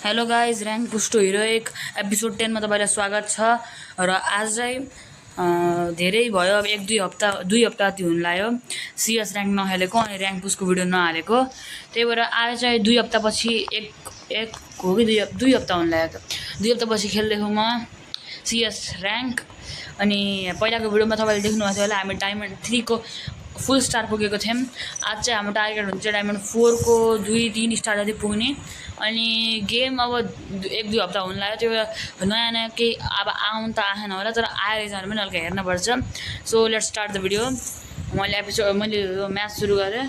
Hello guys rank पुस्ट heroic episode 10 मा तपाईलाई स्वागत छ र आज चाहिँ धेरै भयो अब दुई हप्ता ती हुन लाग्यो सीएस ऱ्याङ्क नखेलेको अनि ऱ्याङ्क पुस्टको भिडियो नहालेको त्यही भएर आज चाहिँ 2 हप्तापछि एक हो कि दुई हप्ता हुन लाग्यो 2 हप्तापछि खेल्दैछु म सीएस ऱ्याङ्क अनि पहिलाको भिडियोमा तपाईले देख्नुभएको थियो होला हामी डायमन्ड 3 को फुल स्टार पुगेको थियौं आज चाहिँ हाम्रो टार्गेट हुन्छ डायमन्ड 4 को 2-3 स्टार जति पुग्ने अनि गेम अब 1-2 हप्ता हुन लाग्यो त्यो नयाँ केही अब आउन त आएन होला तर आएर जानु पनि हल्का हेर्न पर्छ so let's start the video मैले म्याच सुरु गरे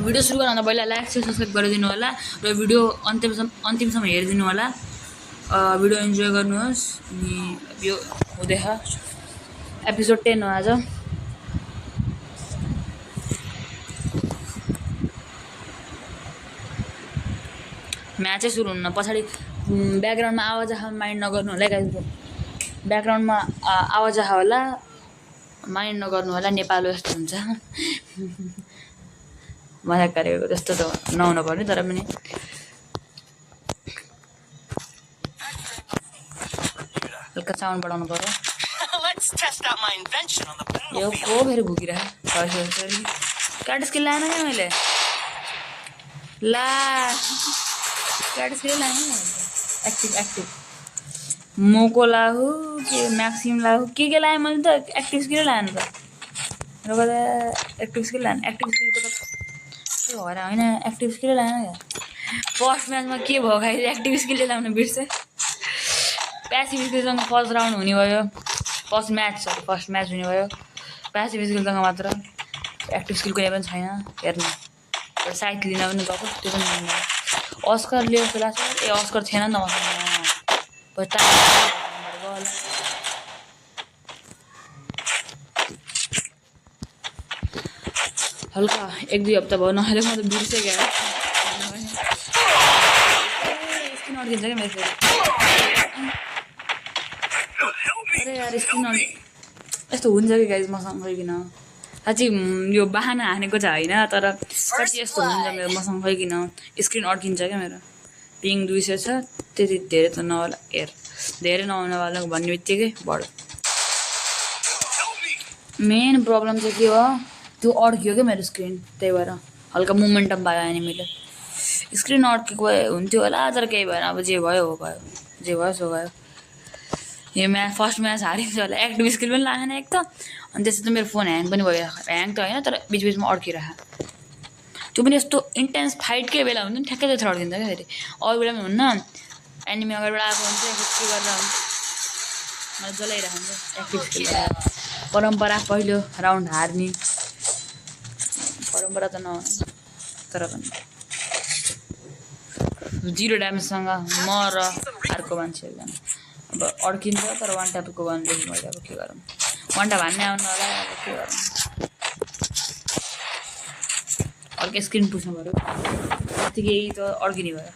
भिडियो सुरु गर्दा पहिला लाइक शेयर सब्स्क्राइब गरिदिनु होला र भिडियो अन्तिमसम्म हेरिदिनु होला भिडियो इन्जोय गर्नुहोस् अनि यो हुँदैछ एपिसोड 10 हो आज म्याचै सुरु हुन्न पछाडी ब्याकग्राउन्डमा आवाज आयो माइन्ड नगर्नु होला गाइस ब्याकग्राउन्डमा आवाज आयो होला माइन्ड नगर्नु होला नेपाली जस्तो हुन्छ मजाक गरेको जस्तो त नहुन पर्ने तर पनि हल्का साउन्ड बढाउनु पर्यो यो को फेरि भुकिरहेको सरी कार्ड स्किल लाएन क्या मैले ला कार्ड स्किल लाएन एक्टिभ मोको लाहु के म्याक्सिम लाहु के लाएँ मैले त एक्टिभ स्किल लाएन त र एक्टिभ स्किल लाएन एक्टिभ स्किलको त के भएर होइन एक्टिभ स्किल लाएन क्या फर्स्ट म्याचमा के भयो खाइ एक्टिभ स्किल लाउन बिर्से प्यासिभ स्किलसँग फर्स्ट राउन्ड हुने भयो फर्स्ट म्याच हुने भयो प्यासिभ स्किलसँग मात्र एक्टिभ स्किल कुनै पनि छैन हेर्नु साइट लिन पनि गएको त्यो पनि अस्कर लियो जस्तो लाग्छ ए अस्कर थिएन नि त मसँग हल्का 1-2 हप्ता भयो नखेलेको म त बिर्सेँ क्या स्किन अड्किन्छ क्या मेरो अरे यार स्किन यस्तो हुन्छ कि गाइज मसँग खैकिन साँच्चै यो बहाना हानेको चाहिँ होइन तर कति यस्तो हुन्छ मेरो मसँग खैकिन स्क्रिन अड्किन्छ क्या मेरो पिङ 200 छ त्यति धेरै त नहोला धेरै नहुनवाला भन्ने बित्तिकै बढ्यो मेन प्रब्लम चाहिँ के हो त्यो अड्कियो क्या मेरो स्क्रिन त्यही भएर हल्का मोमेन्टम पायो एनिमीले स्क्रिन अड्केको हुन्थ्यो होला तर केही भएन अब जे भयो जे भयो सो भयो यो फर्स्ट म्याच हारेको थियो होला एक्टिभ स्किल पनि लागेन एक त अनि त्यसै त मेरो फोन ह्याङ पनि भइरहेको ह्याङ त होइन तर बिचबिचमा अड्किरहेको त्यो पनि यस्तो इन्टेन्स फाइटकै बेला हुन्छ नि ठ्याक्कै त्यत्रो अड्किन्छ क्या फेरि अरू बेला पनि हुन्न एनिमी अगाडिबाट आएको हुन्छ के गरेर हुन्छ मलाई जलाइरहेको हुन्छ एक्टिभ स्किल परम्परा पहिलो राउन्ड हार्ने परम्परा त नहुनु तर पनि 0 ड्यामेजसँग म र अर्को मान्छे एकजना अब अड्किन्छ तर वान ट्यापको गर्नुदेखि मैले अब के गरौँ वान ट्याप हान्ने आउनु होला अब के गरौँ अर्कै स्क्रिन पुस्नु पऱ्यो त्यतिकै त अड्किने भयो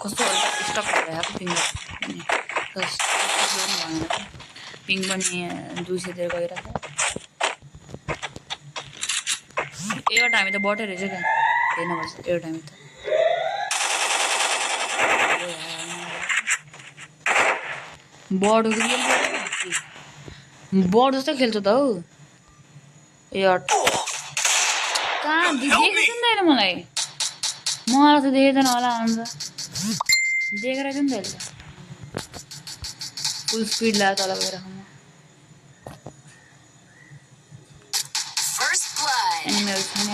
कस्तो स्टक भइरहेको पिङ पनि 200 तिर गइरहेको एउटा हामी त बटेर रहेछ क्या हेर्नुपर्छ एउटा हामी त बर्ड जस्तो खेल्छ त हौ ए कहाँ देखेको छैन मलाई त देखेको छैन होला अन्त देखेर चाहिँ नि त फुल स्पिड लाग्यो तल गएर एनिमल छैन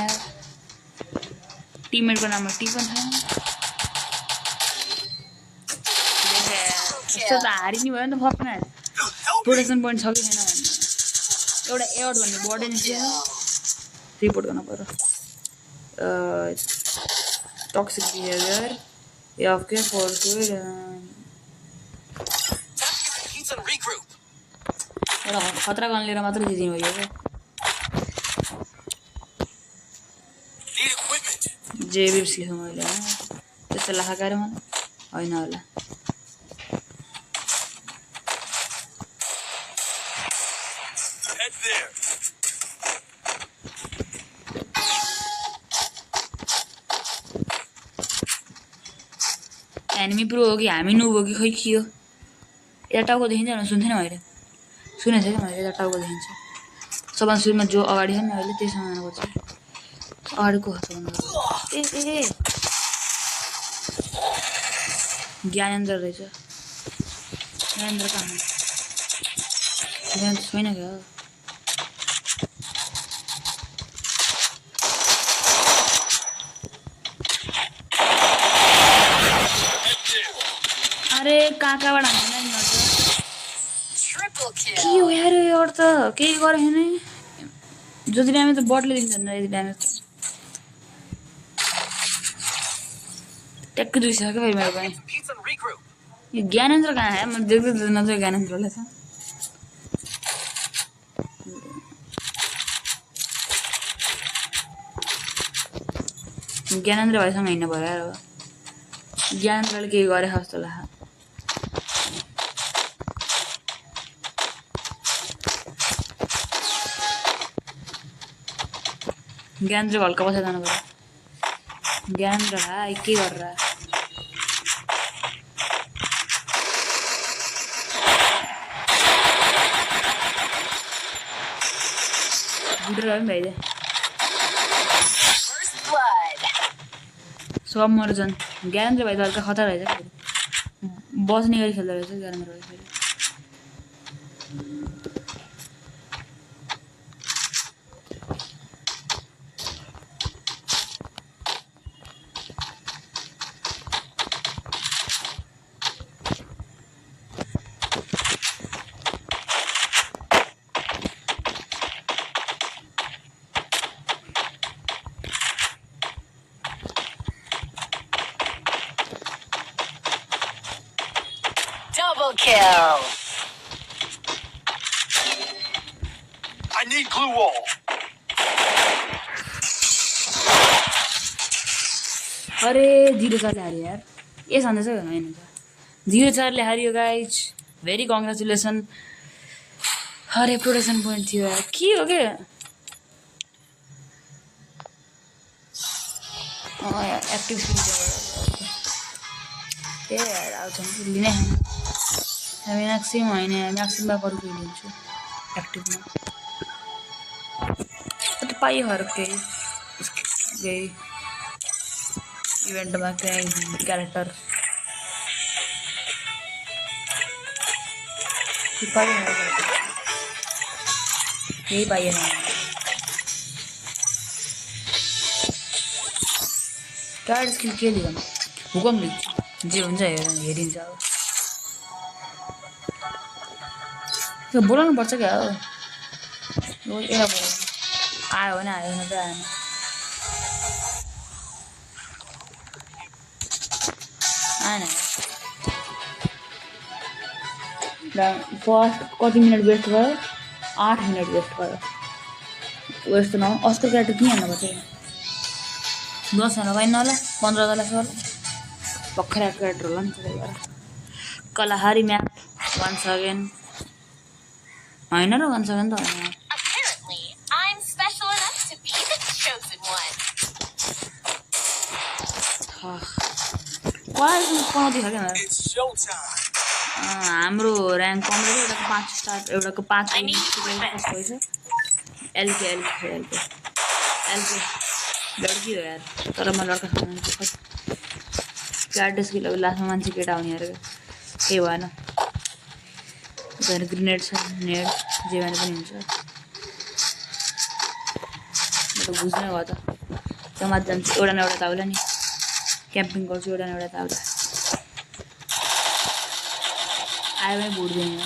टिममेटको नाममा टी पनि छैन यस्तो त हारिने भयो नि त फर्स्ट म्याच प्रोटेक्सन पोइन्ट छ कि छैन भन्ने एउटा एआउट भन्ने बढ्यो नि रिपोर्ट गर्नु पर्यो toxic behaviour of care for एउटा खतरा गन लिएर मात्रै जितिनु भयो क्या जे बिर्सेँ मैले त्यस्तो लाखा गरे मलाई होइन होला there. एनिमी प्रो हो कि हामी नुब हो कि खै के हो यता टाउको देखिन्छ भने सुन्थेन मैले सुनेको थिएँ कि मैले यता टाउको देखिन्छ सबभन्दा सुरुमा जो अगाडि छ नि अहिले त्यसमा जानुपर्छ अगाडि को छ ए ए ए ज्ञानेन्द्र रहेछ ज्ञानेन्द्र कहाँ ज्ञानेन्द्र छैन क्या अरे कहाँबाट हान्दैन नि के हो यार यो त केही गरेको छैन जति ड्यामेज त बटले दिन्छ नि यति ड्यामेज त ट्याक्कै दुइसक्यो क्या फेरि मेरो पनि यो ज्ञानेन्द्र कहाँ आयो मैले देख्दै नजर ज्ञानेन्द्रलाई छ ज्ञानेन्द्र भाइसँग हिँड्नु भयो यार ज्ञानेन्द्रले केही गरेको जस्तो लाग्छ ज्ञानेन्द्र हल्का पछि जानु पर्यो ज्ञानेन्द्र भाइ के गरेर बुढो भयो नि भाइ सब मर जान् ज्ञानेन्द्र भाइ त हल्का खतरा रहेछ बस्ने गरी खेल्दो रहेछ ज्ञानेन्द्र भाइ फेरि Double kill. I need glue wall. अरे 0-4ले हारियो यार ये सन्देश होइन 0-4ले हारियो गाइज भेरी कङ्ग्रेचुलेसन अरे प्रोटेक्सन पोइन्ट थियो यार के हो के एक्टिभ त्यही यार आउँछ लिनै म्याक्सिम होइन म्याक्सिममा बरु केही लिन्छु एक्टिभमा पाइयो केही इभेन्टमा केही क्यारेक्टर केही पाइएन कार्ड स्किल के लिउँ हुकम लिन्छु जे हुन्छ हेरिन्छ अब त्यो बोलाउनु पर्छ क्या हो यसलाई आयो भने आयो भने चाहिँ आएन फर्स्ट कति मिनट वेस्ट भयो 8 मिनट वेस्ट भयो वेस्ट न अस्को क्यारेक्टर किन हान्नुपर्छ 10 जना पाइन्न होला 15 जना सर भर्खर क्यारेक्टर होला नि त्यसले गर्दा कलाहारी म्याप वन्स अगेन होइन र वन्स अगेन त होइन पाउँदै छ क्या हाम्रो ऱ्याङ्क कम रहेछ एउटाको 5 स्टार एउटाको 5 रहेछ एलके लड्की हो यार तर म लड्का क्यारेक्टर स्किल अब लास्टमा मान्छे केटा आउने अरे केही भएन ग्रेनेड छ नेड जे भने पनि हुन्छ म त बुझ्नै भयो त समाज जान्छु एउटा न एउटा त आउला नि क्याम्पिङ गर्छु एउटा न एउटा त आउला आयो भने भोट दिने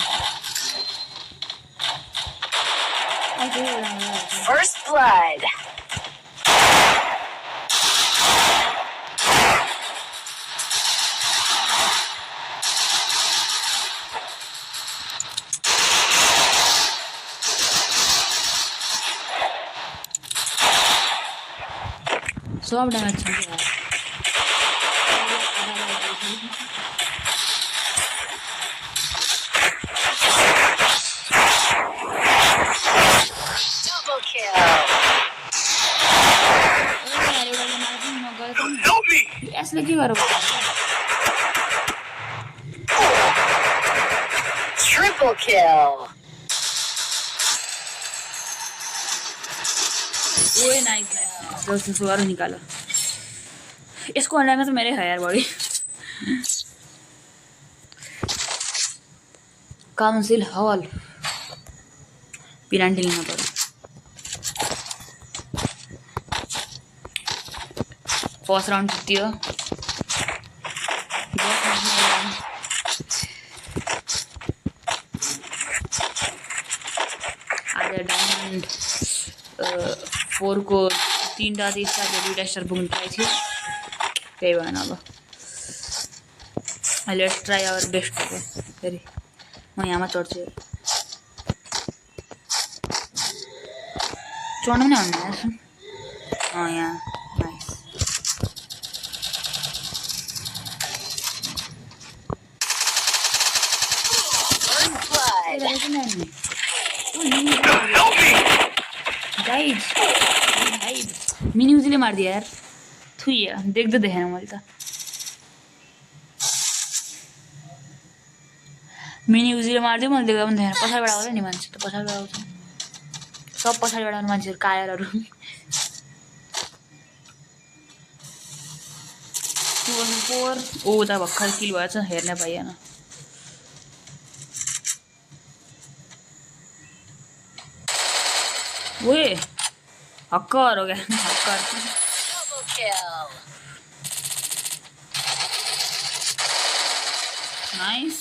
First blood. सब ड्यामेज छ यसले के गरेको Triple kill. ओए नाइस नाइस दोस्तों सुगार निकालो इसको अंडा में तो मेरे है यार बॉडी काउंसिल हॉल पेनाल्टी लेना पड़ा फर्स्ट राउंड जीती हो आज डायमंड 4 को 3टा 2टा स्टार पुग्नु पाएको थियो त्यही भएन अब लेट्स ट्राई आवर बेस्ट अब फेरि म यहाँमा चढ्छु चढ्नु पनि आउनु यार यहाँ नाइस First blood. मिनी उजीले मारिदियो यार थुई देख्दै देखेन मैले त मिनी उजीले मारिदियो मैले देख्दा पनि देखेन पछाडिबाट आउँछ नि मान्छे त पछाडिबाट आउँछ सब पछाडिबाट आउने मान्छेहरू कायरहरू 2-4 ओ त भर्खर किल भएछ हेर्न पाइएन ओए हक्कर हो गया हक्कर Double kill. नाइस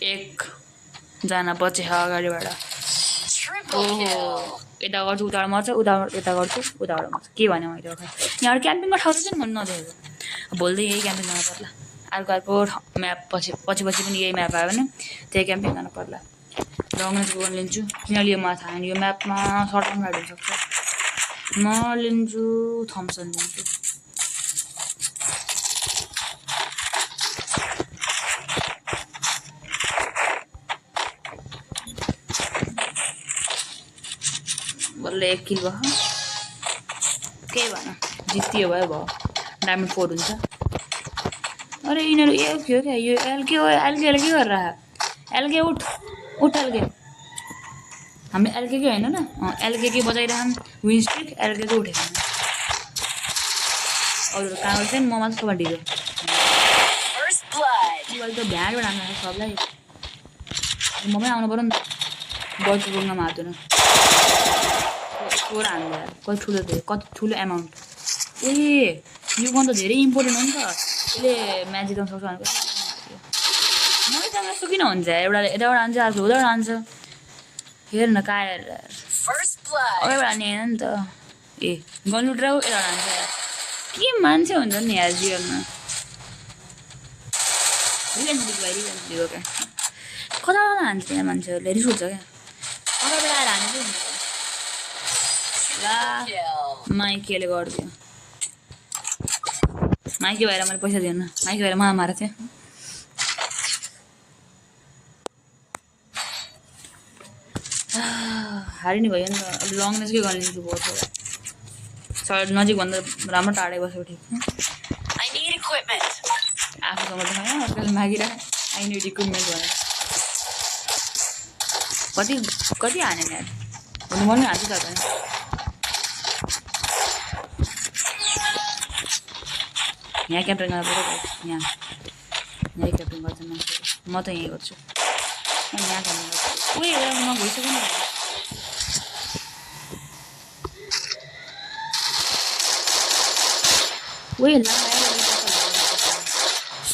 एक जना पछि अगाडिबाट Triple kill. यता गर्छु उताबाट मर्छ यता गर्छु उताबाट मर्छ के भने मैले यहाँबाट क्याम्पिङको ठाउँ चाहिँ भन्नु नदेखेको भोलि यही क्याम्पिङ गर्नु पर्ला अर्को म्याप पछि पनि यही म्याप आयो भने त्यही क्याम्पिङ गर्नु पर्ला लङ रेन्जको गन लिन्छु किनभने यो माथा यो म्यापमा सर्ट टर्म राइड हुनसक्छ म लिन्छु थम्सन लिन्छु बल्ल 1 किल भयो केही भएन जित्यो भयो डायमन्ड 4 हुन्छ अरे यिनीहरू के हो क्या यो एलके हो एलकेले के गरेर एलके उठ एलके हामी एलके के होइन न एलके के बजाइरहन् विन स्ट्रिक एलके के उठेको अरू कहाँ चाहिँ म मात्र कहाँ ढिलो First blood. अहिले त भ्याडबाट हान्नु सबलाई म पनि आउनु पऱ्यो नि त बल्छी बोक्न मार्दैन स्कोर हान्नु यार कति ठुलो एमाउन्ट ए यो गन त धेरै इम्पोर्टेन्ट हो नि त यसले म्याच जिताउनु सक्छ भनेको मैसँग यस्तो किन हुन्छ एउटा यताबाट हान्छ अर्को उताबाट हान्छ हेर न कायर First blood. अगाडिबाट हान्ने होइन नि त ए गन लुटेर यताबाट हान्छ यार के मान्छे हुन्छ नि यार जीवनमा रिभेन्ज लिएको क्या कताबाट हान्छ यहाँ मान्छेहरूले रिस उठ्छ क्या अगाडिबाट आएर हाने चाहिँ हुन्छ ला Kill. माइकेले गरिदियो माइके भएर मैले पैसा दिएन माइके भएर मलाई मारेको थियो हारि नि भयो नि त अब लङ रेन्जकै गर्न लिन्छु बहुत नजिकभन्दा राम्रो टाढै बसेको ठिक I need equipment. आफूसँग त छैन अर्कोले मागिरह आई निड इक्विपमेन्ट भनेर कति हाने यार हुनु मन हाल्छु त यहाँ क्याम्पिङ गर्नु पऱ्यो यहाँ क्याम्पिङ गर्छ मान्छे म त यहीँ गर्छु यहाँ क्याम्पिङ गर्छु उयो म भइसक्यो नि उयो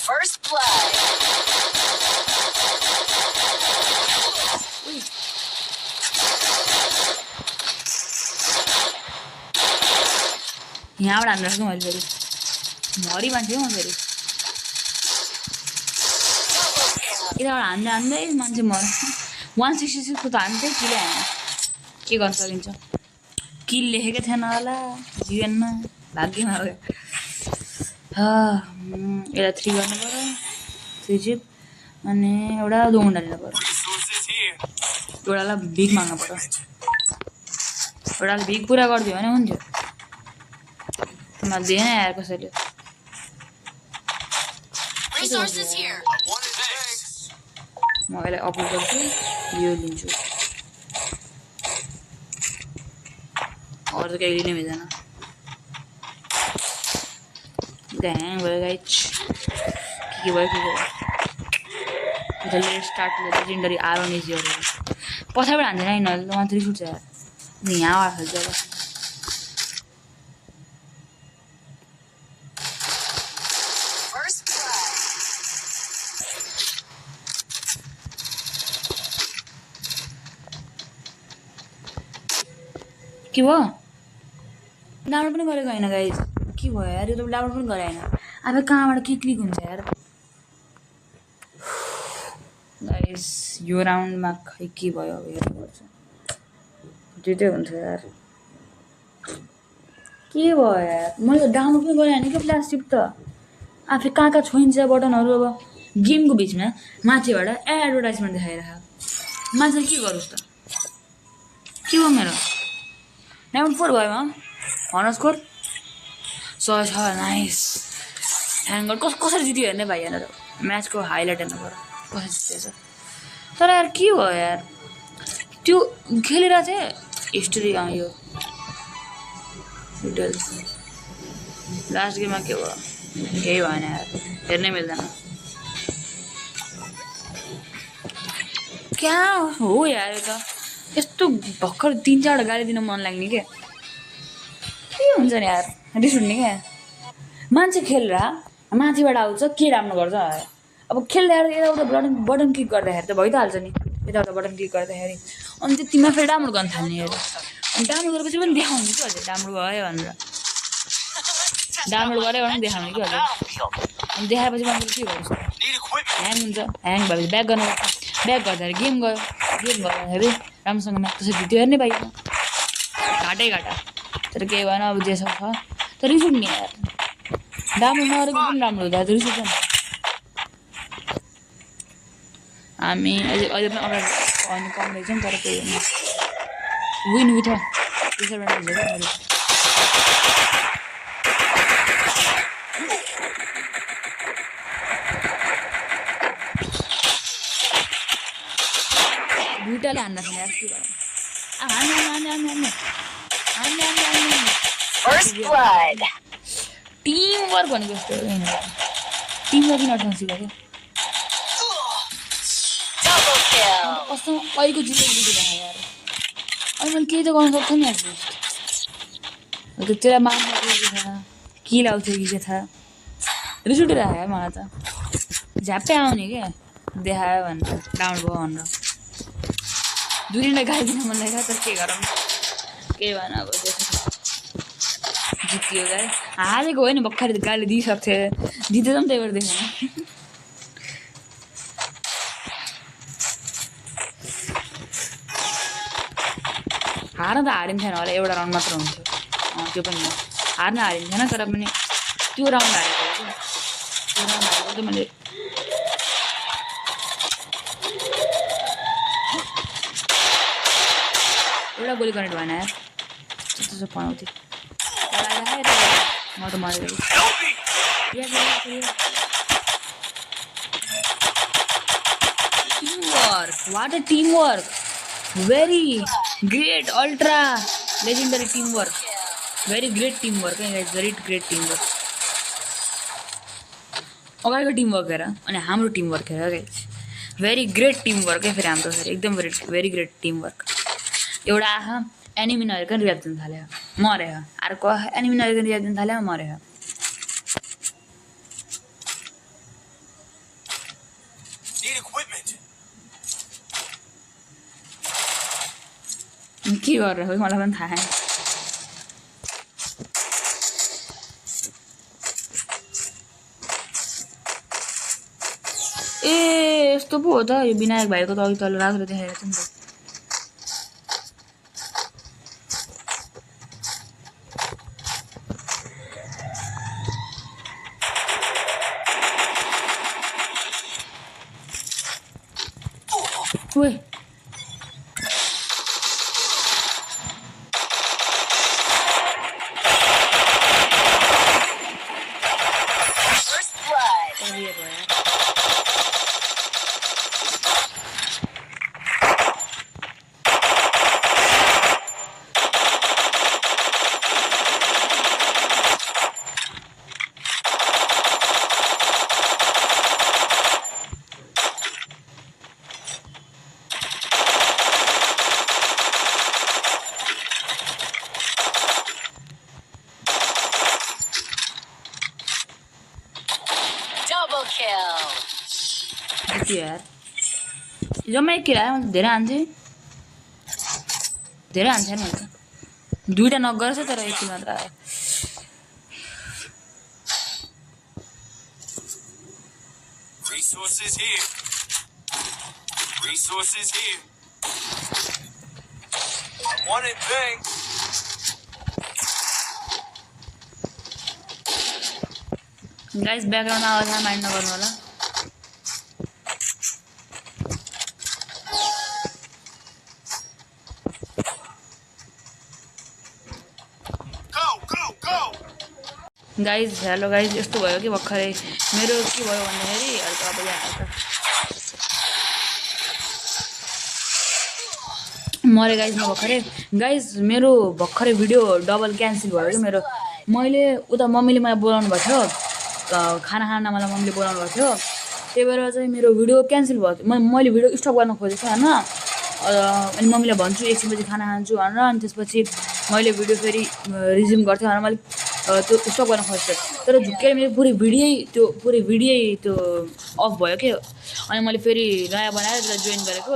First blood. यहाँबाट हान्नु रहेछ मैले फेरि मरि मान्छे म फेरि यताबाट हान्दै मान्छे मर 166 को त हान्थ्यो किले हाने के गर्न सकिन्छ किल लेखेकै थिएन होला जीवनमा भाग्यमा हो यसलाई 3 गर्नु पऱ्यो 3 चिप अनि एउटा 2 मुन्डा लिनु पऱ्यो एउटालाई भिख माग्नु पऱ्यो एउटाले भिक पुरा गरिदियो भने हुन्थ्यो मलाई दिएन यार कसैले Resources here. What it takes. म यसलाई अपलोड गर्छु यो लिन्छु अरू त केही लिनै मिल्दैन ड्याङ भयो गाइज के भयो स्टार्ट लेजेन्डरी आरोन इजिहरू पछाडिबाट हान्दैन यिनीहरूले त मात्रै सुट्छ यार यहाँ खेल्छ अब First blood. के भयो डाउनलोड पनि गरेको होइन गाइज के भयो यार यो त डाउनलोड पनि गरे होइन अब कहाँबाट के क्लिक हुन्छ यार गाइज यो राउन्डमा खै के भयो अब हेर्नुपर्छ जित्यो हुन्छ यार के भयो यार मैले डाउनलोड पनि गरेँ होइन कि प्लास्टिक त आफै कहाँ कहाँ छोइन्छ बटनहरू अब गेमको बिचमा माथिबाट एडभर्टाइजमेन्ट देखाइरहेको मान्छेले के गरोस् त के भयो मेरो 94 भयो हनस्कोर 100 छ नाइस ह्याङ्गर कसरी जित्यो हेर्ने भाइ हेरेर म्याचको हाइलाइट हेर्नु पऱ्यो कसरी जितेछ तर यार के भयो यार त्यो खेलेर चाहिँ हिस्ट्री यो डिटेल्स लास्ट गेममा के भयो केही भएन यार हेर्नै मिल्दैन क्या हो यार यो त यस्तो भर्खर 3-4 गाली दिन मन लाग्ने के हुन्छ नि यार रिस उठ्ने क्या मान्छे खेलेर माथिबाट आउँछ के राम्रो गर्छ अब खेल्दा यताउता बटन क्लिक गर्दाखेरि त भइ त हाल्छ नि यताउता बटन क्लिक गर्दाखेरि अनि त्यतिमा फेरि डाउनलोड गर्न थाल्ने अरे अनि डाउनलोड गरेपछि पनि देखाउने कि हजुर राम्रो भयो भनेर डाउनलोड गऱ्यो भने देखाउने कि हजुर अनि देखाएपछि मान्छेले के गर्छ Need equipment. ह्याङ हुन्छ ह्याङ भएपछि ब्याक गर्नुपर्छ ब्याक गर्दाखेरि गेम गर्दाखेरि राम्रोसँग म्याच त्यसरी जित्यो हेर्ने पाइयो घाटै घाटा तर केही भएन अब जे छ तर रिस उठ्ने यार डाउनलोड नगरेको पनि राम्रो हुँदा रिस उठ्छ नि हामी अहिले पनि अगाडि भन्नु कम रहेछौँ तर केही होइन विन विथ डिसएडभान्टेज हो क्या दुइटाले हान्न थाल्यो यार के भयो First blood. टिम वर्क भनेको यस्तो टिम वर्क नर्सन सिकाएको Double kill. कस्तो अहिलेको जितेको यार अनि मैले केही त गर्न सक्छु नि अब त्यसलाई मार्नु के लाउँथ्यो कि के थाहा रिस उठिरहेको यार मलाई त झ्याप्पै आउने क्या देखायो भनेर डाउन भयो भनेर 2-3 गाली दिन मन लाग्यो तर के गरौँ केही भएन अब जित्यो गाई हारेको हो नि भर्खरै गाली दिइसक्थ्यो जितेर पनि त्यही भएर देखेन हार्न त हारिन्थेन होला एउटा राउन्ड मात्र हुन्थ्यो त्यो पनि हार्न हारिन्थेन तर पनि त्यो राउन्ड हारेको हो त्यो राउन्ड हारेको चाहिँ मैले एउटा गोली कनेक्ट भएन यार त्यस्तो पनाउँथेँ म त मरेको teamwork what a teamwork very great ultra legendary teamwork very great teamwork very great teamwork अगाडिको टिमवर्क हेर अनि हाम्रो टिमवर्क हेर भेरी ग्रेट टिमवर्क फेरि हाम्रो फेरि एकदम भेरी ग्रेट टिमवर्क एउटा आँखा एनिमी नहेरिकन रियाक्ट दिन थाल्यो मऱ्यो अर्को एनिमी नहेरिकन रियाक्ट दिन थाल्यो मऱ्यो Need equipment. के गरेर हो मलाई पनि थाहा छैन ए यस्तो पो हो त यो विनायक भाइको त अघि तल राम्रो देखाएको छ नि त ओए यति यार जम्मा 1 किलो आयो धेरै हान्थेँ धेरै हान्छ नि दुईटा नक गरेछ तर 1 किलो मात्र आयो Resources here. Resources here. Wanted thing. Guys background आवाज माइन्ड नगर्नु होला Go, go, go. Guys hello guys यस्तो भयो कि भर्खरै मेरो के भयो भन्दाखेरि हल्का अब यहाँ मरे गाइस म भर्खरै गाइस मेरो भर्खरै भिडियो डबल क्यान्सल भयो कि मेरो मैले उता मम्मीले मलाई बोलाउनु भएको थियो खाना खान मलाई मम्मीले बोलाउनु भएको थियो त्यही भएर चाहिँ मेरो भिडियो क्यान्सल भयो मैले भिडियो स्टप गर्न खोजेको होइन अनि मम्मीलाई भन्छु एकछिनपछि खाना खान्छु भनेर अनि त्यसपछि मैले भिडियो फेरि रिज्युम गर्थेँ भनेर मैले त्यो स्टप गर्न खोजेको तर झुक्कै मेरो पुरै भिडियो त्यो अफ भयो कि अनि मैले फेरि नयाँ बनाएर त्यसलाई जोइन गरेको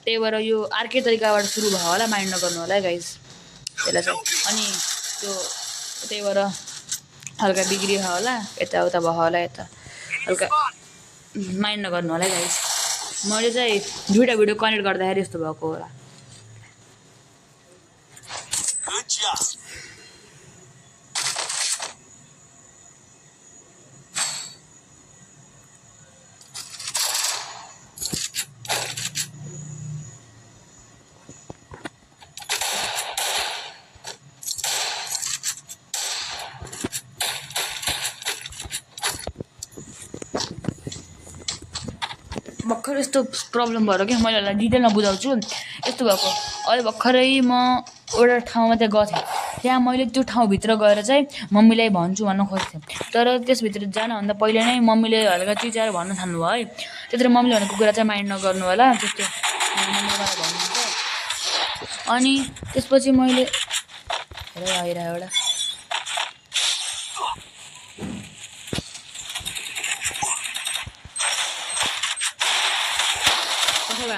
त्यही भएर यो अर्कै तरिकाबाट सुरु भयो होला माइन्ड नगर्नु होला है गाइस त्यसलाई चाहिँ अनि त्यो त्यही भएर हल्का बिग्रियो होला यताउता भयो होला यता हल्का माइन्ड नगर्नु होला है गाइस मैले चाहिँ दुईवटा भिडियो कनेक्ट गर्दाखेरि यस्तो भएको होला Good job. भर्खर यस्तो प्रब्लम भएर कि मैले यसलाई डिटेलमा बुझाउँछु यस्तो भएको अहिले भर्खरै म एउटा ठाउँमा त्यहाँ गएको थिएँ त्यहाँ मैले त्यो ठाउँभित्र गएर चाहिँ मम्मीलाई भन्छु भन्न खोज्थेँ तर त्यसभित्र जानभन्दा पहिले नै मम्मीले हल्का चिचाएर भन्न थाल्नुभयो है त्यतिर मम्मीले भनेको कुरा चाहिँ माइन्ड नगर्नु होला त्यस्तो मम्मीले मलाई भन्नुहुन्छ अनि त्यसपछि मैले आइरह्यो एउटा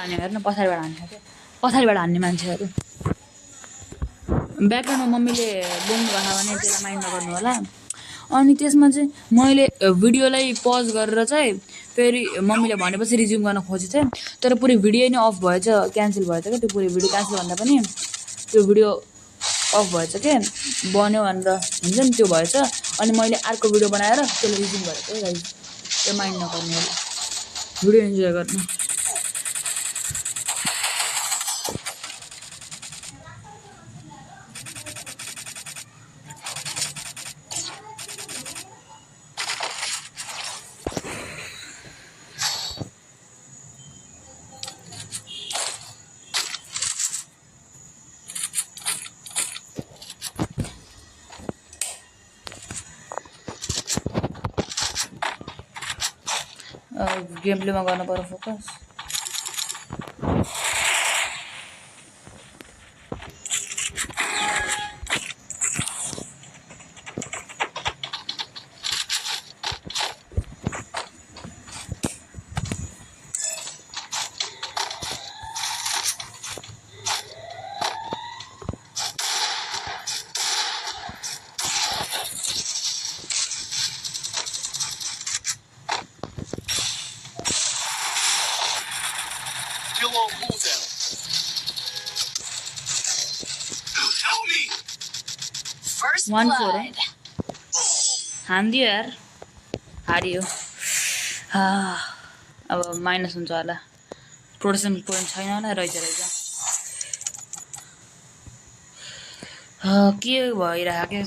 हेर्न पछाडिबाट हान्ने पछाडिबाट हान्ने मान्छेहरू ब्याकग्राउन्डमा मम्मीले बोल्नु भएको भने त्यसलाई माइन्ड नगर्नु होला अनि त्यसमा चाहिँ मैले भिडियोलाई पज गरेर चाहिँ फेरि मम्मीले भनेपछि रिज्युम गर्न खोजेको थिएँ तर पुरै भिडियो नै अफ भएछ क्यान्सल भएछ क्या त्यो पुरै भिडियो क्यान्सल भन्दा पनि त्यो भिडियो अफ भएछ के बन्यो भनेर हुन्छ नि त्यो भएछ अनि मैले अर्को भिडियो बनाएर त्यसलाई रिज्युम गरेको गाइस त्यो माइन्ड नगर्नु होला भिडियो इन्जोय गर्नु गेम प्लेमा गर्नु पर्यो focus Still won't move them. Help me. First 1-4 blood. हान्दियो यार हारियो अब माइनस हुन्छ होला प्रोटेक्सन पोइन्ट छैन होला रहेछ के भइरहेको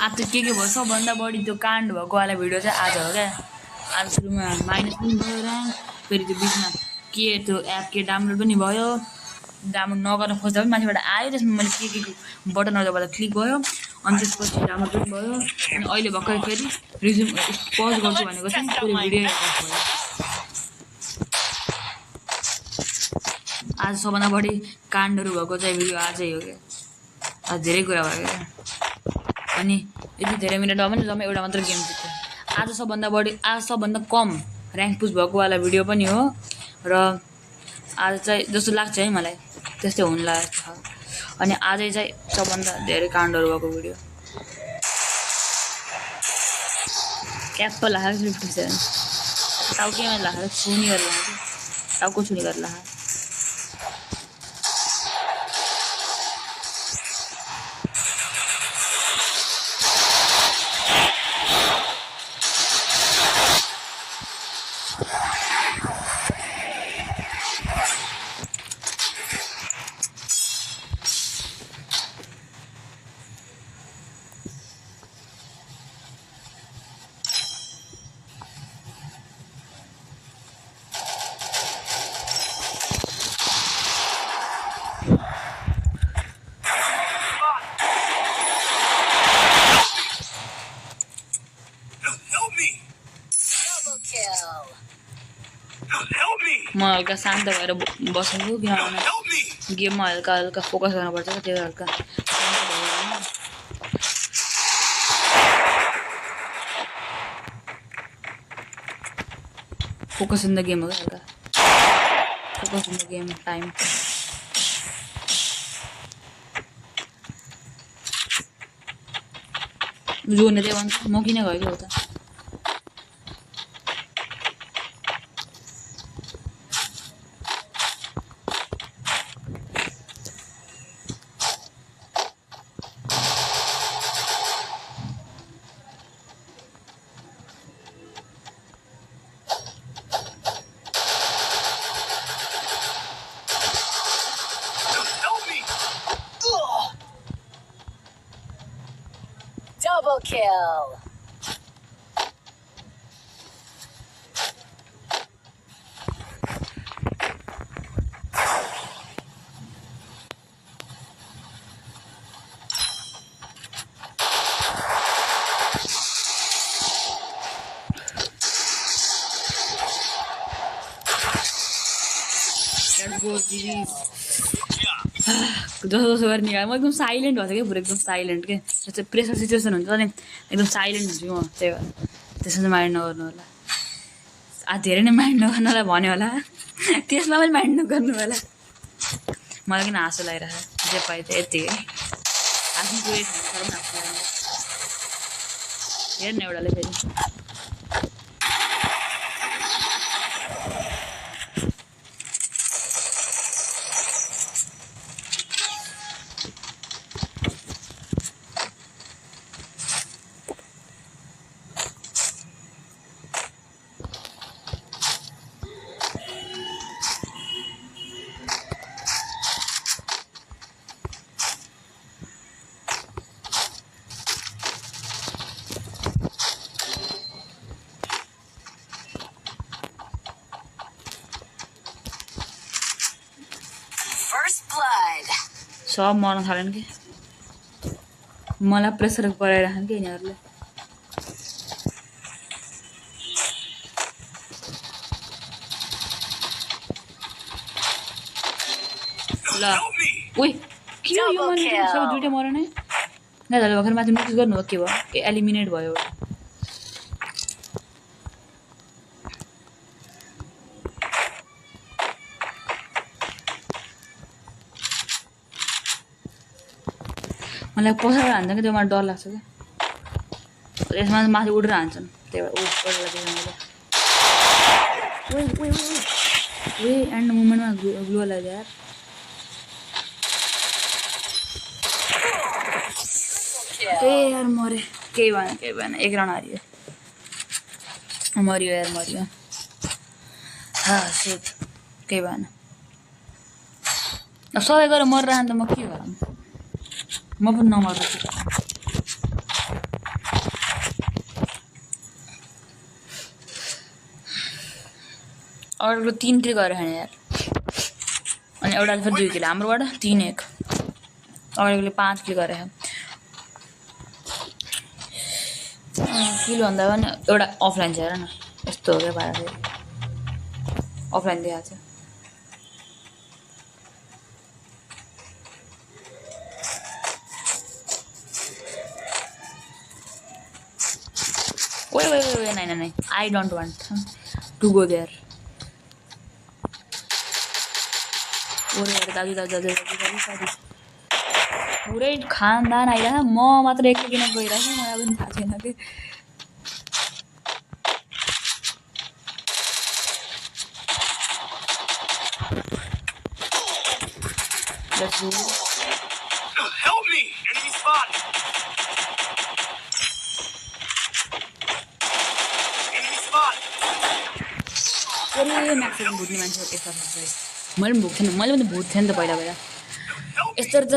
आज त के भयो सबभन्दा बढी त्यो काण्ड भएको वाला भिडियो चाहिँ आज हो क्या आज सुरुमा माइनस पनि भयो ऱ्याङ्क फेरि त्यो बिचमा के त्यो एप के डाउनलोड पनि भयो डाउनलोड नगर्न खोज्दा पनि मान्छेबाट आयो त्यसमा मैले के बटनहरू दबाएर क्लिक भयो अनि त्यसपछि डाउनलोड पनि भयो अनि अहिले भर्खर फेरि रिज्युम पज गर्छु भनेको चाहिँ पुरै भिडियो अफ भयो आज सबभन्दा बढी काण्डहरू भएको चाहिँ भिडियो आजै हो क्या आज धेरै कुरा भयो क्या अनि यति धेरै मिनटमा पनि जम्मै एउटा मात्र गेम जित्यो आज सबभन्दा कम ऱ्याङ्क पुस भएकोवाला भिडियो पनि हो र आज चाहिँ जस्तो लाग्छ है मलाई त्यस्तै हुन लागेको छ अनि आजै चाहिँ सबभन्दा धेरै काण्डहरू भएको भिडियो क्याप्पल लाग्यो 57 टाउकेमा लाग्यो छुनी गरेर लाग्यो टाउको छुनी गरेर लाग्यो Help me! Double kill. Help me! म हल्का शान्त भएर बसेको किनभने Help me! गेममा हल्का हल्का फोकस गर्नुपर्छ क्या त्यही हल्का शान्त भएर फोकस इन द गेम हो क्या हल्का focus in the game time जोड्ने त्यही भन्छ म किन गएको हो त Help me! Double kill. Let's go दिदी Good job. जसो जसो गरेर निकाल्यो म एकदम साइलेन्ट भएको क्या पुरा एकदम साइलेन्ट के जस्तै प्रेसर सिचुएसन हुन्छ नि एकदम साइलेन्ट हुन्छु म त्यही भएर त्यसमा चाहिँ माइन्ड नगर्नु होला धेरै नै माइन्ड नगर्नु होला भन्यो होला त्यसमा पनि माइन्ड नगर्नु होला मलाई किन हाँसो लागिरहेको जे पाएँ त यत्तिकै आफ्नो पुरै हेर्नु एउटाले फेरि First blood. सब मर्न थालेन कि मलाई प्रेसर गराइराख्नु कि यिनीहरूले ल Help me! उही के हो यो मान्छे सब दुइटै मरेन है दादाले भर्खर माथि नोटिस गर्नुभयो के भयो ए एलिमिनेट भयो एउटा मलाई पछाडि हान्छ कि त्योमा डर लाग्छ क्या यसमा माथि उडेर हान्छन् त्यही भएर एन्ड मुभमेन्टमा ग्लु लाग्यो यार ए यार मरे केही भएन एक राउन्ड हारियो मरियो यार मरियो सेट केही भएन अब सबै गरेर मरिरहनु त म के गरौँ म पनि नमर्छु अरूको 3 किल गरेर खाने यार अनि एउटाले फेरि 2 किल हाम्रोबाट 3-1 अरूले 5 किल गरेर किल भन्दा पनि एउटा अफलाइन छ हेर न यस्तो हो क्या पारा फेरि अफलाइन देखाएको छ Wait, no. I don't want to go there. दाजु पुरै खानदान आइरहेको म मात्र एक्लै किन गइरहेको मलाई पनि थाहा छैन कि Help me! Enemy spotted! Enemy spotted! पुरै म्याक्सिमम भुट्ने मान्छे यस्तो मैले पनि भुक्थेन मैले पनि भुट्थेँ नि त पहिला यस्तो त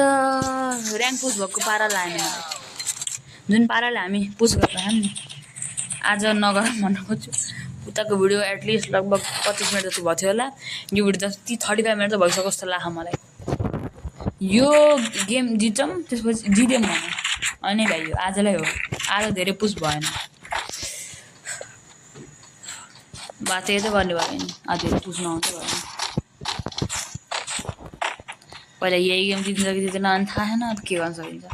ऱ्याङ्क पुस भएको पाराले हामी जुन पाराले हामी पुस गरिरहेको नि आज नगर भन्न खोज्छु उताको भिडियो एटलिस्ट लगभग 25 मिनट जति भएको थियो होला यो भिडियो जति 35 मिनट त भइसक्यो जस्तो लाग्छ मलाई यो गेम जित्छौँ त्यसपछि जित्यौँ भने अनि भाइ यो आजलाई हो आज धेरै पुस भएन बात यही त गर्ने भयो नि आज धेरै पुस नआउँछ भयो पहिला यही गेम जित्छ कि जित्दैन अनि थाहा छैन के गर्न सकिन्छ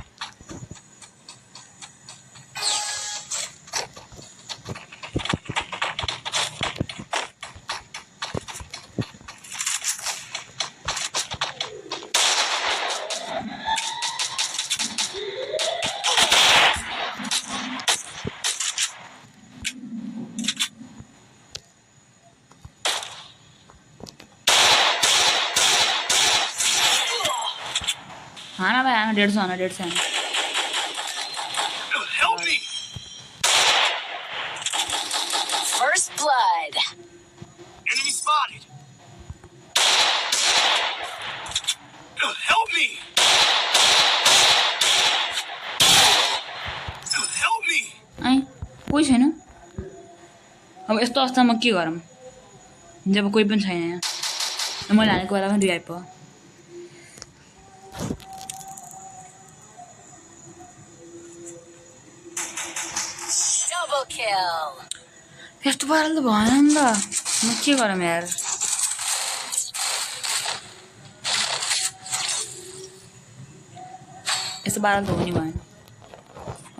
हाँ भाई आना 150 आना 150 Help me! First blood. Enemy spotted! Help me! Help me! I कोही छैन अब यस्तो अवस्थामा के गरौँ जब कोही पनि छैन यहाँ मैले हानेको बेला पनि रिभाइभ भयो Double kill. यस्तो पाराले त भएन नि त म के गरौँ यार यस्तो पाराले त हुने भएन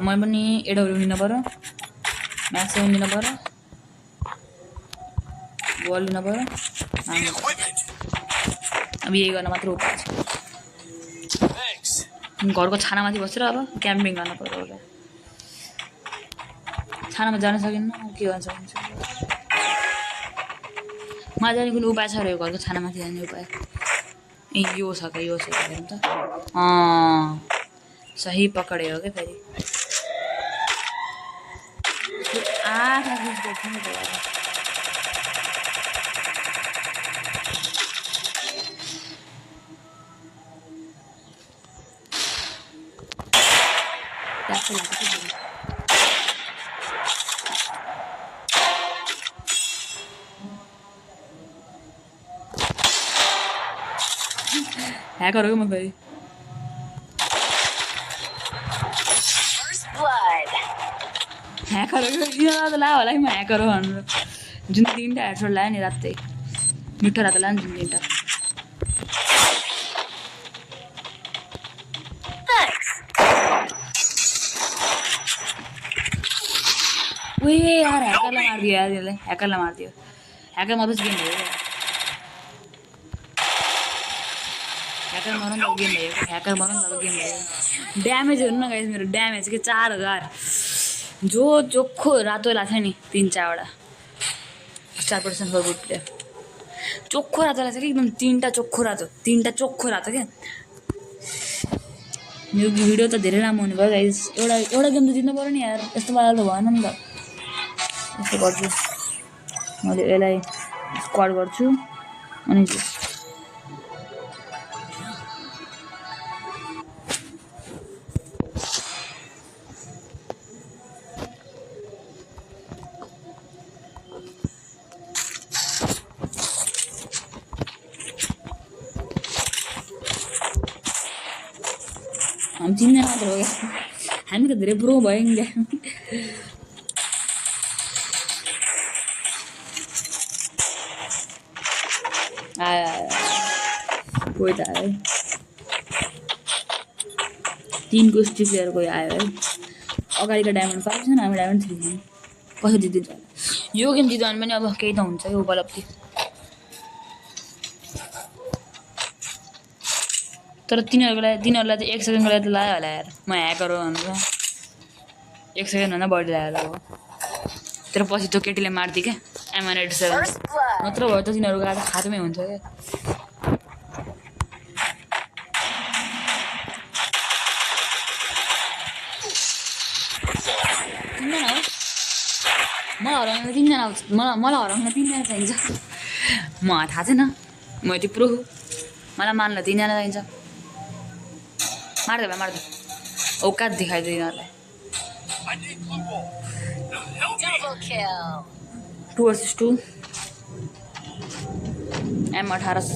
मैले पनि एडब्ल्यू लिनु पऱ्यो म्याक्सिमम लिनु पऱ्यो बल लिनु पऱ्यो Need equipment! अब यही गर्न मात्र उपाय छ Thanks! घरको छानामाथि बसेर अब क्याम्पिङ गर्न पऱ्यो होला छानामा जान सकिन्न के गर्न सकिन्छ मलाई जाने कुनै उपाय छ र यो घरको छानामाथि जाने उपाय ए यो छ क्या यो छ हेरौँ त सही पकडे हो क्या फेरि आँखा खिच्दैछ नि त ट्याक्कै लाग्छ कि ह्याकर हो क्या म फेरि First blood. ह्याकर हो क्या यिनीहरूलाई त ला होला कि म ह्याकर हो भनेर जुन 3टा हेडसट लगायो नि रातै मिठो रातो लायो नि जुन 3टा Thanks. ओए यार ह्याकरलाई मारिदियो यार यसलाई ह्याकरलाई मारिदियो ह्याकर मात्रै गेम भयो ह्याकर मरौँ त गेम भयो ह्याकर मरौँ त गेम भयो ड्यामेज हेर्नु न गाइस मेरो ड्यामेज के 4000 जो चोखो रातो लाग्छ नि 3-4वटा 4% फर गुड प्ले चोखो रातो लाग्छ कि एकदम 3टा चोखो रातो क्या यो भिडियो त धेरै लामो हुने भयो गाइस एउटा गेम त जित्नु पऱ्यो नि यार यस्तो पाराले त भएन नि त यस्तो गर्छु मैले यसलाई स्क्वाड गर्छु अनि हामी चिन्दैन मात्र हो क्या हामी त धेरै प्रो भयो नि क्या आयो कोही त आयो 3को स्ट्री प्लेयर कोही आयो है अगाडिको डायमन्ड 5 छैन हामी डायमन्ड 3 छौँ कसरी जितिन्छ यो गेम जित्यो भने पनि अब केही त हुन्छ यो उपलब्धि तर तिनीहरूलाई चाहिँ 1 सेकेन्डको लागि त लाग्यो होला यार म ह्याकर हो भनेर 1 सेकेन्डभन्दा बढी लाग्यो होला तर पछि त्यो केटीले मार्दियो क्या M187 First blood. नत्र भयो त तिनीहरूको आज खातमै हुन्छ क्या तिनजना हो मलाई हराउन 3जना आउँछ मलाई हराउन 3जना चाहिन्छ म थाहा छैन म यति प्रो हो मलाई मान्न 3जना चाहिन्छ मार्दै औकात देखाइदियो यिनीहरूलाई I need blue wall. Now help me. Double kill. 2 vs 2 M18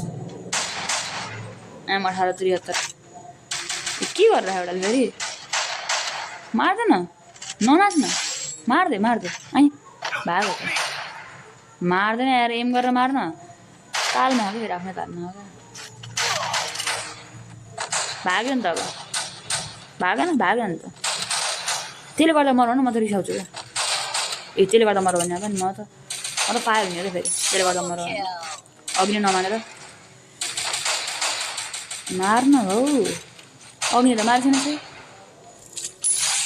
M1873 के गरेर एउटा फेरि मार्दैन ननाच्न मार्दै है भागो त मार्दैन यार एम गरेर मार्न तालमा हो कि फेरि आफ्नो तालमा हो क्या भाग्यो नि त अब भाग्यो नि त त्यसले गर्दा मराउनु म त रिसाउँछु क्या त्यसले गर्दा मराउ भने पनि म त पायो भने क्या फेरि त्यसले गर्दा मराउ Kill. अग्नि नमानेर मार्न हौ अग्नि त मार्छेन चाहिँ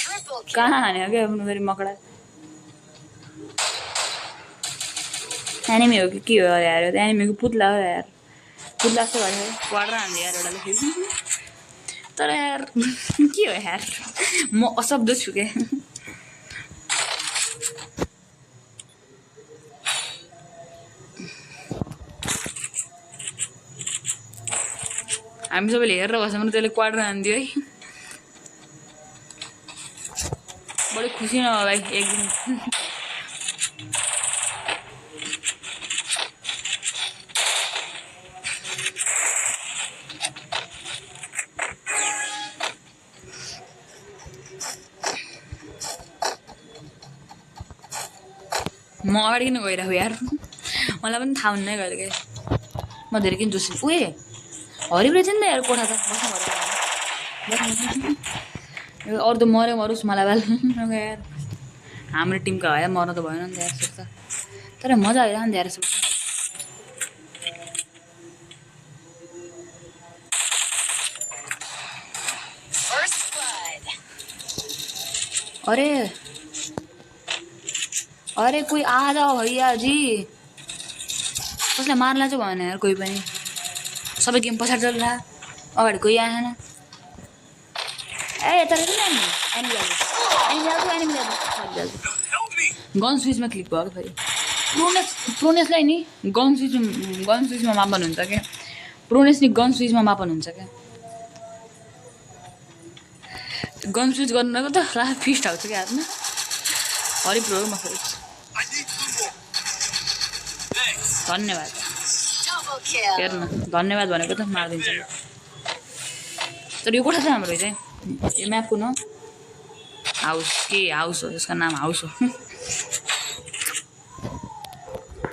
Triple kill. कहाँ हान्यो क्या आफ्नो फेरि मकडा एनिमी हो कि के हो अरे यार त्यो एनिमीको पुत्ला हो यार पुत्ला जस्तो भयो क्वाड्र हान्यो यार एउटाले फेरि तर यार के हो यार म अशब्द छु क्या हामी सबैले हेरेर बस्यो भने त्यसले क्वाड्र हानिदियो है बढी खुसी न भाइ एक दिन म अगाडि किन गइरहेको यार मलाई पनि थाहा हुन्न कहिले काहीँ म धेरै किन जोसिन उए हरिब्रे थियो नि त यार कोठा त अरू त मऱ्यो मरोस् मलाई बाल यार हाम्रो टिमको भए मर्न त भएन नि त यार सोच्छ तर मजा आइरहेको नि त यार सोच्छ First blood. अरे कोही आ जाओ भैया जी कसलाई मार्ला चाहिँ भएन यार कोही पनि सबै गेम पछाडि चल्ला अगाडि कोही आएन ए यता रहेछ नि एनिमी Help me. गन स्विचमा क्लिक भयो फेरि प्रोनेसलाई नि गन स्विचमा मापन हुन्छ क्या प्रोनेस नि गन स्विचमा मापन हुन्छ क्या गन स्विच गर्नुको त फिस्ट आउँछ क्या हातमा हरि प्रो म फेरि I need blue wall. Thanks. धन्यवाद Double kill. हेर्न धन्यवाद भनेको त मारिदिन्छ तर यो कोठा चाहिँ हाम्रो चाहिँ यो म्यापको न हाउस हाउस हो यसको नाम हाउस हो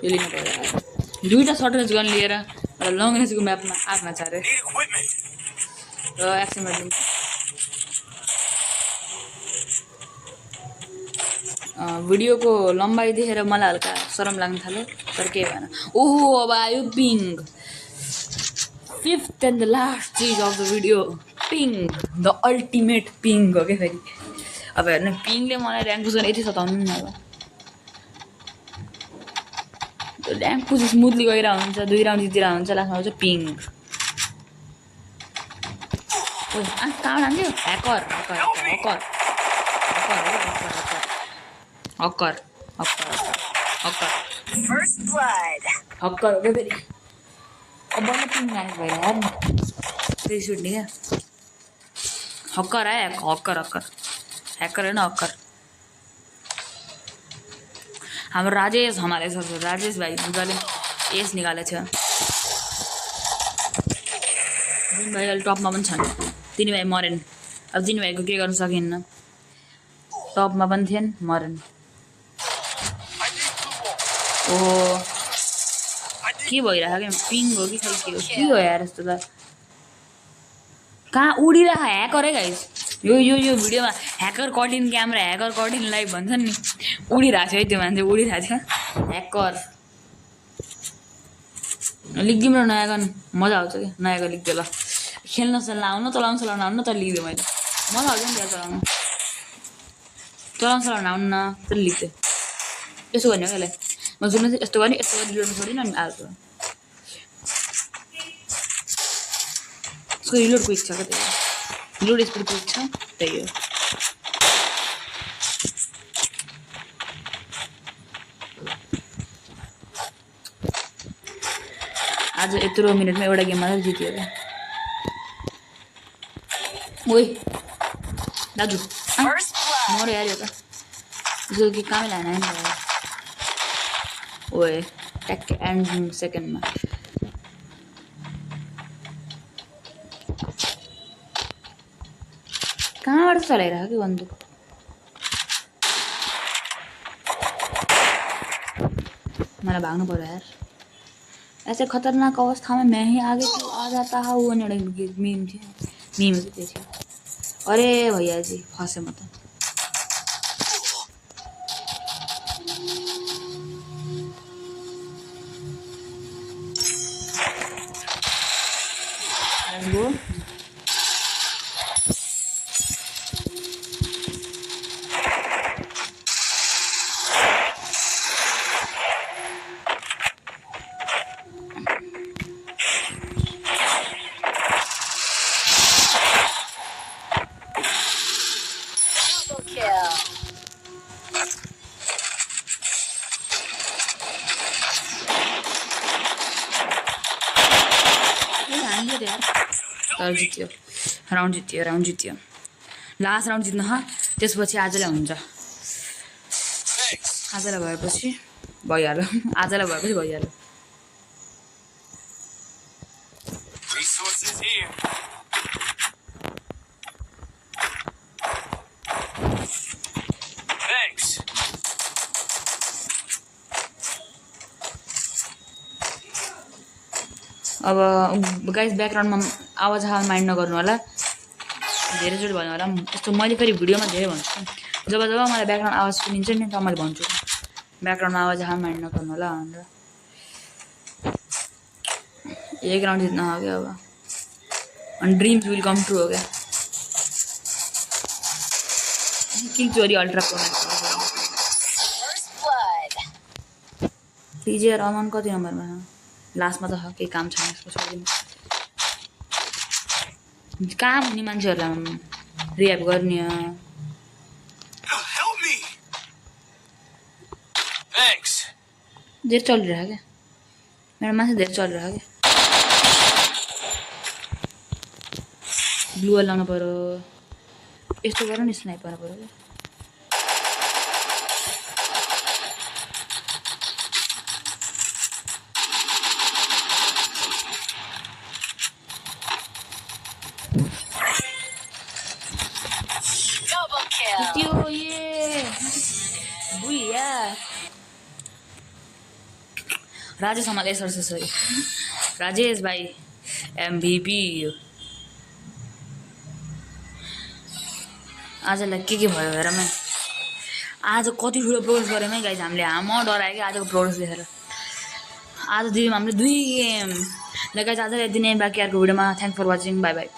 यो लिनु पर्यो 2टा सर्ट रेन्ज गन लिएर एउटा लङ रेन्जको म्यापमा आफ्ना चारे Need equipment. र एक्सनमा दिन्छ भिडियोको लम्बाइ देखेर मलाई हल्का शरम लाग्न थाल्यो तर केही भएन ओहो अब आयो ping 5th and the last चिज of the video ping the ultimate ping हो क्या फेरि अब हेर्नु पिङले मलाई ऱ्याङ्क पुज गर्न यति सताउनु नि अब त्यो ऱ्याङ्क पुज स्मुथली गइरहेको हुन्छ 2 राउन्ड जितिरहेको हुन्छ लास्टमा आउँछ पिङ कहाँ हान्थ्यो ह्याकर First blood. हक्कर हो क्या फेरि अब बल्ल पिङ राखेको भएर हेर न फेरि सुट्ने क्या हक्कर आयो हक्कर होइन हक्कर हाम्रो राजेश हमारे सर राजेश भाइ बुझाले एस निकालेको छ जुन भाइ अहिले टपमा पनि छन् तिनी भाइ मरेन अब तिनी भाइको के गर्न सकिन्न टपमा पनि थिएन मरेन I need blue wall. ओहो I need. के भइरहेको क्या पिङ हो कि खै के हो यार यस्तो त कहाँ उडिरहेको ह्याकर है गाइस यो भिडियोमा ह्याकर कटिन क्यामेरा ह्याकर कटिन लाइभ भन्छन् नि उडिरहेको थियो है त्यो मान्छे उडिरहेको थियो ह्याकर लिखिदिउँ र नयाँ गन मजा आउँछ क्या नयाँ गन लिखिदियो ल खेल्न सेल्न आउनु चलाउन आउनु तर लिखिदियो मैले मजा आउँछ नि त्यहाँ चलाउन आउनु न तर लिखिदियो यसो गर्ने हो यसलाई म सुन्नु चाहिँ यस्तो गर्ने यस्तो गरी रिलोडमा छोडिनँ अनि आएको उसको रिलोड क्विक छ क्या त्यही रिलोड स्पिड क्विक छ त्यही हो आज यत्रो मिनटमा एउटा गेम मात्रै जित्यो क्या ओइ दाजु First blood. मऱ्यो यार यो त जो कि कामै लाएन नि ओए ट्याक्कै एन्ड सेकेन्डमा कहाँबाट चलाइरहेको कि बन्दुक मलाई भाग्नु पर्यो यार ऐसे खतरनाक अवस्था में मैं ही आगे क्यों आ जाता है वो मीम थी मीम भी थी अरे भैया जी फंसे मत go Double kill. तर जित्यो राउन्ड जित्यो लास्ट राउन्ड जित्नु ह त्यसपछि आजलाई हुन्छ आजलाई भएपछि भइहाल्यो आजलाई भएपछि भइहाल्यो Resources here. Thanks. अब गाइस ब्याकग्राउन्डमा आवाज माइन्ड नगर्नु होला धेरैचोटि भन्नु होला यस्तो मैले फेरि भिडियोमा धेरै भन्छु जब मलाई ब्याकग्राउन्ड आवाज सुनिन्छ नि तब मैले भन्छु ब्याकग्राउन्डमा आवाज माइन्ड नगर्नु होला भनेर एक राउन्ड जित्न हो क्या अब अनि ड्रिम्स विल कम ट्रु हो क्या किल चोरी अल्ट्रा प्रोम्याक्स First blood. टिजिआर अमन कति नम्बरमा लास्टमा त केही काम छैन यसको छोडिदिनु काम हुने मान्छेहरूलाई रियाप गर्ने Help me. Thanks. धेरै चलिरहेको क्या मेरो मान्छे धेरै चलिरहेको क्या ब्लुअल लाउनु पऱ्यो यस्तो गर नि स्नाइपर पऱ्यो क्या Double kill. त्यो ये बुइया राजेश हमारे सर राजेश भाइ एमभिपी आजलाई के भयो हेर म आज कति ठुलो प्रोग्रेस गऱ्यौँ है गाइज हामीले म डरायो कि आजको प्रोग्रेस देखेर आज दियौँ हामीले 2 गेम ल गाइज आज यति नै बाँकी अर्को भिडियोमा thank for watching bye by